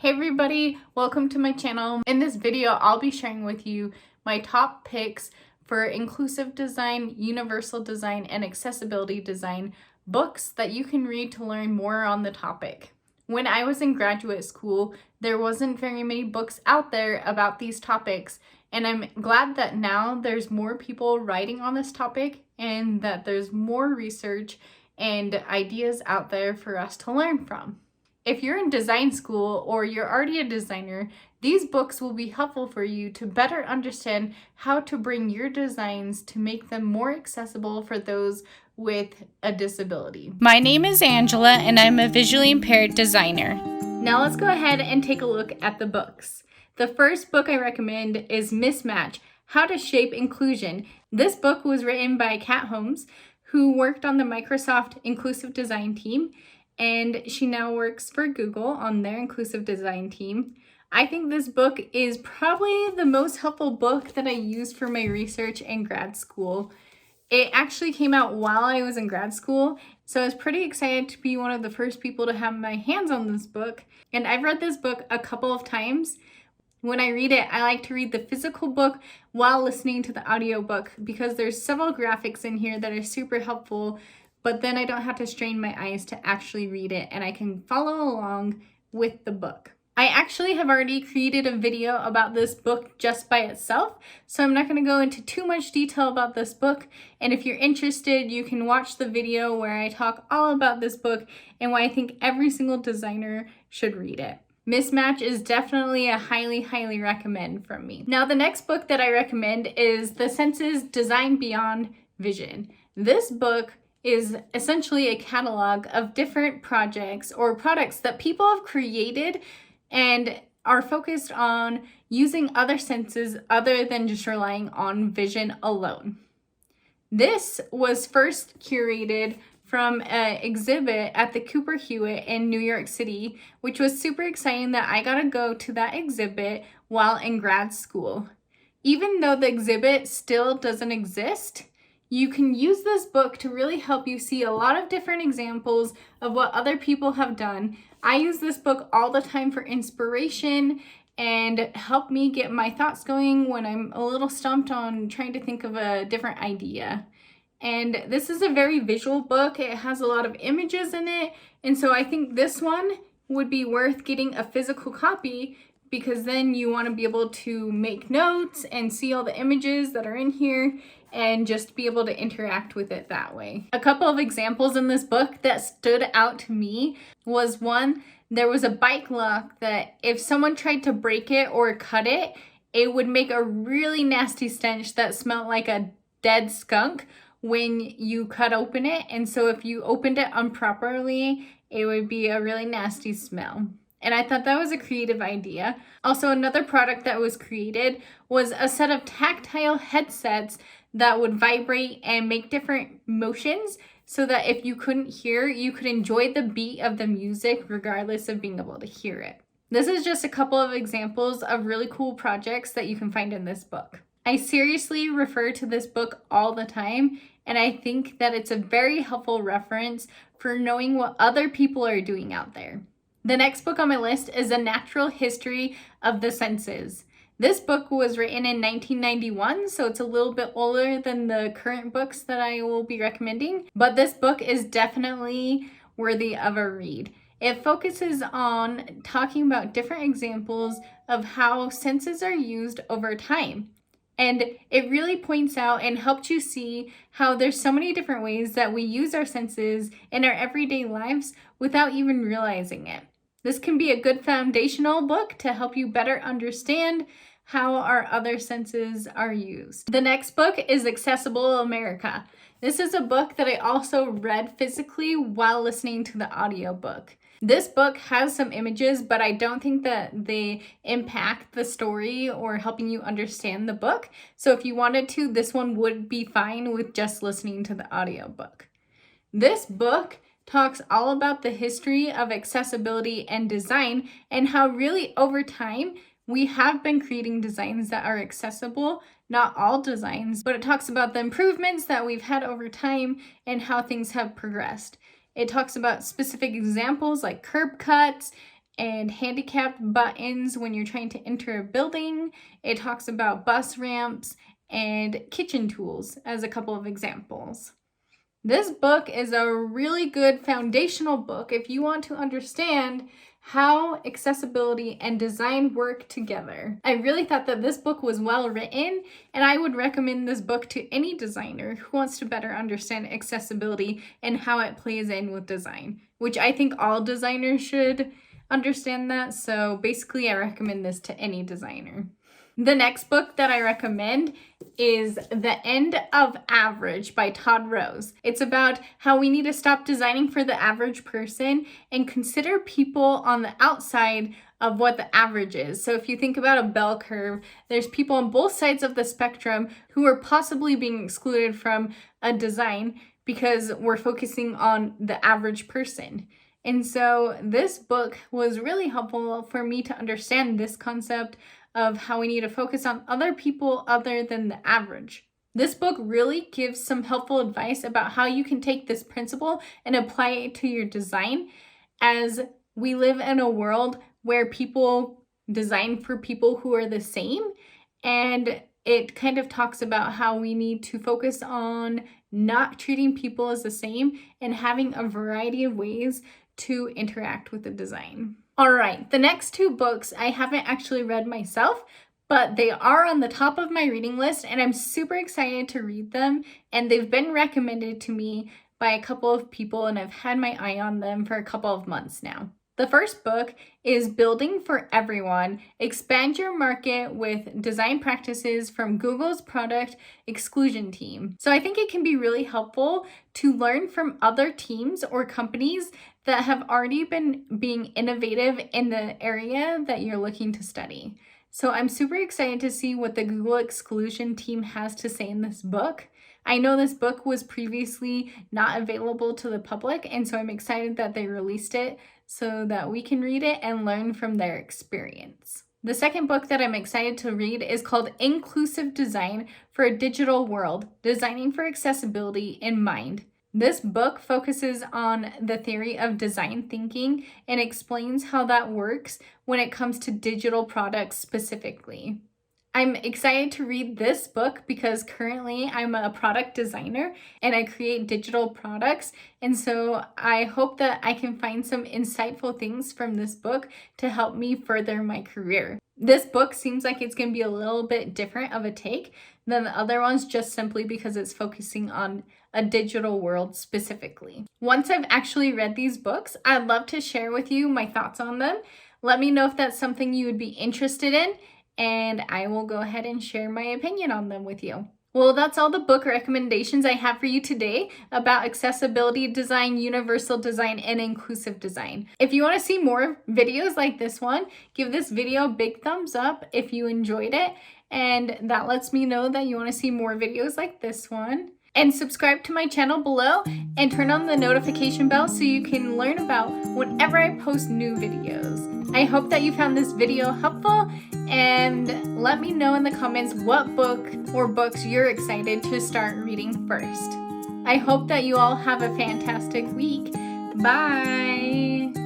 Hey everybody, welcome to my channel. In this video, I'll be sharing with you my top picks for inclusive design, universal design, and accessibility design books that you can read to learn more on the topic. When I was in graduate school, there wasn't very many books out there about these topics, and I'm glad that now there's more people writing on this topic and that there's more research and ideas out there for us to learn from. If you're in design school or you're already a designer, these books will be helpful for you to better understand how to bring your designs to make them more accessible for those with a disability. My name is Angela and I'm a visually impaired designer. Now let's go ahead and take a look at the books. The first book I recommend is Mismatch, How to Shape Inclusion. This book was written by Kat Holmes, who worked on the Microsoft Inclusive Design team, and she now works for Google on their inclusive design team. I think this book is probably the most helpful book that I used for my research in grad school. It actually came out while I was in grad school, so I was pretty excited to be one of the first people to have my hands on this book. And I've read this book a couple of times. When I read it, I like to read the physical book while listening to the audiobook because there's several graphics in here that are super helpful, but then I don't have to strain my eyes to actually read it and I can follow along with the book. I actually have already created a video about this book just by itself, so I'm not going to go into too much detail about this book, and if you're interested, you can watch the video where I talk all about this book and why I think every single designer should read it. Mismatch is definitely a highly recommend from me. Now the next book that I recommend is The Senses Design Beyond Vision. This book is essentially a catalog of different projects or products that people have created and are focused on using other senses other than just relying on vision alone. This was first curated from an exhibit at the Cooper Hewitt in New York City, which was super exciting that I got to go to that exhibit while in grad school. Even though the exhibit still doesn't exist, you can use this book to really help you see a lot of different examples of what other people have done. I use this book all the time for inspiration and help me get my thoughts going when I'm a little stumped on trying to think of a different idea. And this is a very visual book. It has a lot of images in it. And so I think this one would be worth getting a physical copy because then you want to be able to make notes and see all the images that are in here and just be able to interact with it that way. A couple of examples in this book that stood out to me was one, there was a bike lock that if someone tried to break it or cut it, it would make a really nasty stench that smelled like a dead skunk when you cut open it. And so if you opened it improperly, it would be a really nasty smell. And I thought that was a creative idea. Also, another product that was created was a set of tactile headsets that would vibrate and make different motions so that if you couldn't hear, you could enjoy the beat of the music regardless of being able to hear it. This is just a couple of examples of really cool projects that you can find in this book. I seriously refer to this book all the time, and I think that it's a very helpful reference for knowing what other people are doing out there. The next book on my list is A Natural History of the Senses. This book was written in 1991, so it's a little bit older than the current books that I will be recommending, but this book is definitely worthy of a read. It focuses on talking about different examples of how senses are used over time. And it really points out and helps you see how there's so many different ways that we use our senses in our everyday lives without even realizing it. This can be a good foundational book to help you better understand how our other senses are used. The next book is Accessible America. This is a book that I also read physically while listening to the audiobook. This book has some images, but I don't think that they impact the story or helping you understand the book. So if you wanted to, this one would be fine with just listening to the audiobook. This book talks all about the history of accessibility and design and how really over time we have been creating designs that are accessible, not all designs, but it talks about the improvements that we've had over time and how things have progressed. It talks about specific examples like curb cuts and handicapped buttons when you're trying to enter a building. It talks about bus ramps and kitchen tools as a couple of examples. This book is a really good foundational book if you want to understand how accessibility and design work together. I really thought that this book was well written, and I would recommend this book to any designer who wants to better understand accessibility and how it plays in with design, which I think all designers should understand that. So basically, I recommend this to any designer. The next book that I recommend is The End of Average by Todd Rose. It's about how we need to stop designing for the average person and consider people on the outside of what the average is. So if you think about a bell curve, there's people on both sides of the spectrum who are possibly being excluded from a design because we're focusing on the average person. And so this book was really helpful for me to understand this concept of how we need to focus on other people other than the average. This book really gives some helpful advice about how you can take this principle and apply it to your design, as we live in a world where people design for people who are the same, and it kind of talks about how we need to focus on not treating people as the same and having a variety of ways to interact with the design. All right, the next two books I haven't actually read myself, but they are on the top of my reading list and I'm super excited to read them, and they've been recommended to me by a couple of people and I've had my eye on them for a couple of months now. The first book is Building for Everyone: Expand Your Market with Design Practices from Google's Product Exclusion Team. So I think it can be really helpful to learn from other teams or companies that have already been being innovative in the area that you're looking to study. So I'm super excited to see what the Google Exclusion Team has to say in this book. I know this book was previously not available to the public, and so I'm excited that they released it so that we can read it and learn from their experience. The second book that I'm excited to read is called Inclusive Design for a Digital World: Designing for Accessibility in Mind. This book focuses on the theory of design thinking and explains how that works when it comes to digital products specifically. I'm excited to read this book because currently I'm a product designer and I create digital products. And so I hope that I can find some insightful things from this book to help me further my career. This book seems like it's going to be a little bit different of a take than the other ones, just simply because it's focusing on a digital world specifically. Once I've actually read these books, I'd love to share with you my thoughts on them. Let me know if that's something you would be interested in, and I will go ahead and share my opinion on them with you. Well, that's all the book recommendations I have for you today about accessibility design, universal design, and inclusive design. If you want to see more videos like this one, give this video a big thumbs up if you enjoyed it, and that lets me know that you want to see more videos like this one. And subscribe to my channel below and turn on the notification bell so you can learn about whenever I post new videos. I hope that you found this video helpful, and let me know in the comments what book or books you're excited to start reading first. I hope that you all have a fantastic week. Bye!